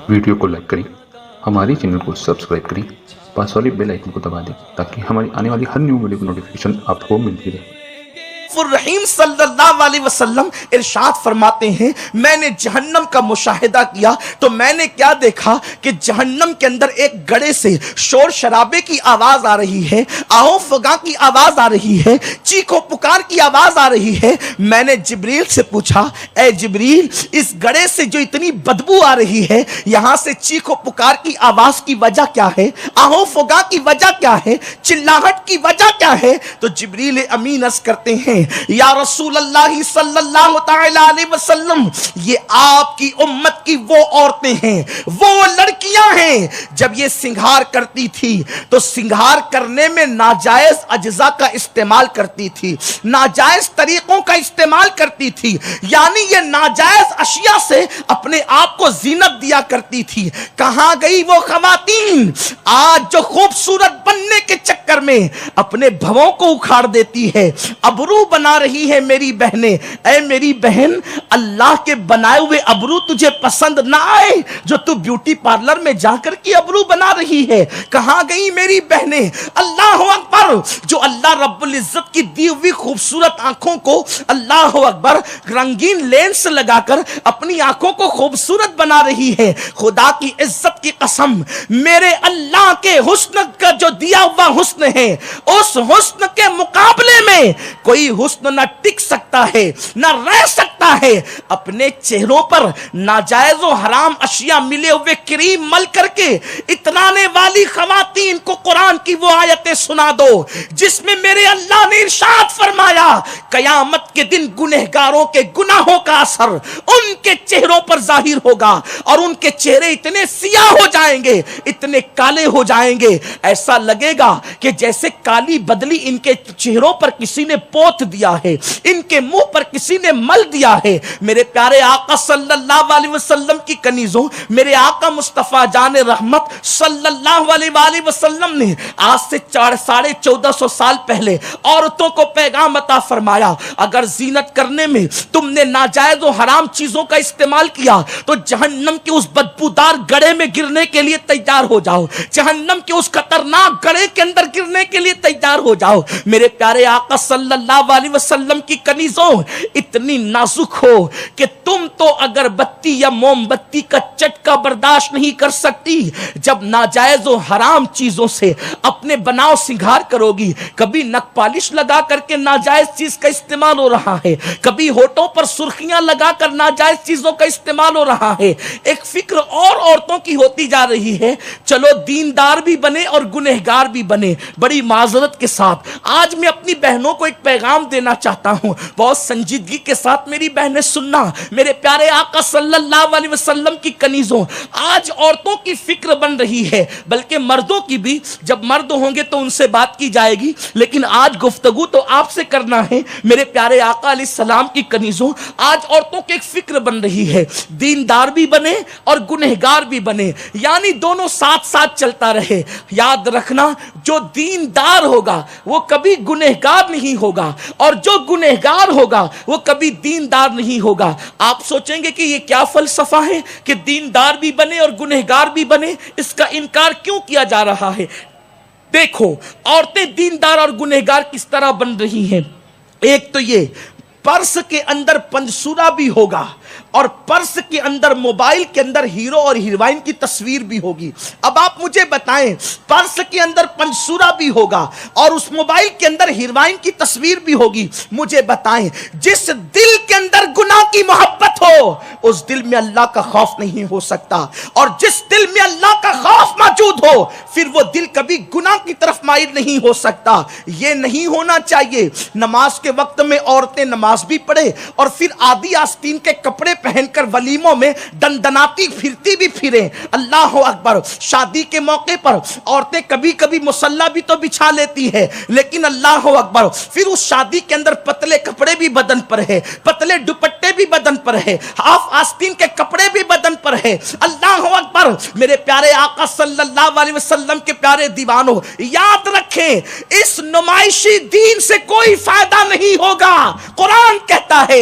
Video کو like کریں، ہمارے چینل کو سبسکرائب کریں، پاس والے بیل آئکن کو دبا دیں تاکہ ہماری آنے والی ہر نیو ویڈیو کی نوٹیفیکیشن آپ کو ملتی رہے۔ الرحیم صلی اللہ علیہ وسلم ارشاد فرماتے ہیں میں نے جہنم کا مشاہدہ کیا تو میں نے کیا دیکھا کہ جہنم کے اندر ایک گڑے سے شور شرابے کی آواز آ رہی ہے، آہو فغاں کی آواز آ رہی ہے، چیخو پکار کی آواز آ رہی ہے۔ میں نے جبریل سے پوچھا اے جبریل اس گڑے سے جو اتنی بدبو آ رہی ہے، یہاں سے چیخو پکار کی آواز کی وجہ کیا ہے، آہو فغاں کی وجہ کیا ہے، چلاہٹ کی وجہ کیا ہے؟ تو جبریل امین عرض کرتے ہیں یا رسول اللہ صلی اللہ تعالی علیہ وسلم یہ آپ کی امت کی وہ عورتیں ہیں، وہ لڑکیاں ہیں جب یہ سنگھار کرتی تھی تو سنگھار کرنے میں ناجائز اجزاء کا استعمال کرتی تھی، ناجائز طریقوں کا استعمال کرتی تھی، یعنی یہ ناجائز اشیاء سے اپنے آپ کو زینت دیا کرتی تھی۔ کہاں گئی وہ خواتین آج جو خوبصورت بننے کے چکر میں اپنے بھووں کو اکھاڑ دیتی ہے، ابرو بنا رہی ہے میری بہنیں؟ اے میری بہن اللہ کے بنائے ہوئے ابرو تجھے پسند نہ آئے جو تو بیوٹی پارلر میں جا کر کے ابرو بنا رہی ہے؟ کہاں گئی میری بہنیں؟ اللہ اکبر، جو اللہ رب العزت کی دی ہوئی خوبصورت آنکھوں کو اللہ اکبر رنگین لینس لگا کر اپنی آنکھوں کو خوبصورت بنا رہی ہے۔ خدا کی عزت کی قسم میرے اللہ کے حسن کا جو دیا ہوا حسن ہے اس حسن کے مقابلے میں کوئی حسن نہ ٹک سکتا ہے نہ رہ سکتا ہے۔ اپنے چہروں پر ناجائز و حرام اشیاء ملے ہوئے کریم مل کر کے اترانے والی خواتین کو قرآن کی وہ آیتیں سنا دو جس میں میرے اللہ نے ارشاد فرمایا قیامت کے دن گنہگاروں کے گناہوں کا اثر ان کے چہروں پر ظاہر ہوگا اور ان کے چہرے اتنے سیاہ ہو جائیں گے، اتنے کالے ہو جائیں گے، ایسا لگے گا کہ جیسے کالی بدلی ان کے چہروں پر کسی نے پوت دیا ہے، ان کے منہ پر کسی نے مل دیا ہے۔ میرے پیارے آقا صلی اللہ علیہ وسلم کی کنیزوں، میرے آقا مصطفیٰ جان رحمت صلی اللہ علیہ وآلہ وسلم نے آج سے 1450 سال پہلے عورتوں کو پیغام عطا فرمایا اگر زینت کرنے میں تم نے ناجائز و حرام چیزوں کا استعمال کیا تو جہنم کے اس بدبودار گڑے میں گرنے کے لیے تیار ہو جاؤ، جہنم کے اس خطرناک گڑے کے اندر گرنے کے لیے تیار ہو جاؤ۔ میرے پیارے آقا صلی اللہ علیہ وسلم کی کنیزوں اتنی نازک ہو کہ تم تو اگر بتی یا موم بتی کا چٹکا برداشت نہیں کر سکتی، جب ناجائز و حرام چیزوں سے اپنے بناؤ سنگھار کرو گی، کبھی نک پالش لگا کر کے ناجائز چیز کا استعمال ہو رہا ہے، کبھی ہونٹوں پر سرخیاں لگا کر ناجائز چیزوں کا استعمال ہو رہا ہے، ایک فکر اور عورتوں کی ہوتی جا رہی ہے چلو دیندار بھی بنے اور گنہگار بھی بنے۔ بڑی معذرت کے ساتھ آج میں اپنی بہنوں کو ایک پیغام دینا چاہتا ہوں، بہت سنجیدگی کے ساتھ میری بہنیں سننا۔ میرے پیارے آقا صلی اللہ علیہ وسلم کی کنیزوں آج عورتوں کی فکر بن رہی ہے، بلکہ مردوں کی بھی، جب مرد ہوں گے تو ان سے بات کی جائے گی، لیکن آج گفتگو تو آپ سے کرنا ہے۔ میرے پیارے آقا علیہ السلام کی کنیزوں آج عورتوں کی ایک فکر بن رہی ہے، دیندار بھی بنے اور گنہگار بھی بنے، یعنی دونوں ساتھ ساتھ چلتا رہے۔ یاد رکھنا جو دیندار ہوگا وہ کبھی گنہگار نہیں ہوگا اور جو گنہگار ہوگا وہ کبھی دیندار نہیں ہوگا۔ آپ سوچیں گے کہ یہ کیا فلسفہ ہے کہ دیندار بھی بنے اور گنہگار بھی بنے، اس کا انکار کیوں کیا جا رہا ہے؟ دیکھو عورتیں دیندار اور گنہگار کس طرح بن رہی ہیں۔ ایک تو یہ پرس کے اندر پنسورا بھی ہوگا اور پرس کے اندر موبائل کے اندر ہیرو اور ہیروئن کی تصویر بھی ہوگی۔ اب آپ مجھے بتائیں پرس کے اندر پنسورا بھی ہوگا اور اس موبائل کے اندر ہیروئن کی تصویر بھی ہوگی، مجھے بتائیں جس دل کے اندر گناہ کی محبت ہو اس دل میں اللہ کا خوف نہیں ہو سکتا، اور جس دل میں اللہ کا خوف موجود ہو پھر وہ دل کبھی گناہ کی طرف مائل نہیں ہو سکتا۔ یہ نہیں ہونا چاہیے۔ نماز کے وقت میں عورتیں نماز بھی پڑھے اور پھر آدھی آستین کے کپڑے پہن کر ولیموں میں دندناتی پھرتی بھی پھریں۔ اللہ اکبر، شادی کے موقع پر عورتیں کبھی کبھی مصلی بھی تو بچھا لیتی ہے، لیکن اللہ اکبر پھر اس شادی کے اندر پتلے کپڑے بھی بدن پر ہے، پتلے دوپٹے بھی بدن پر ہے، ہاف آستین کے کپڑے بھی بدن پر ہے۔ اللہ اکبر، میرے پیارے آقا صلی اللہ علیہ وسلم کے پیارے دیوانوں یاد رکھیں اس نمائشی دین سے کوئی فائدہ نہیں ہوگا۔ قرآن کہتا ہے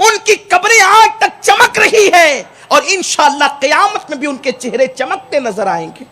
ان کی قبریں آج تک چمک رہی ہے اور انشاءاللہ قیامت میں بھی ان کے چہرے چمکتے نظر آئیں گے.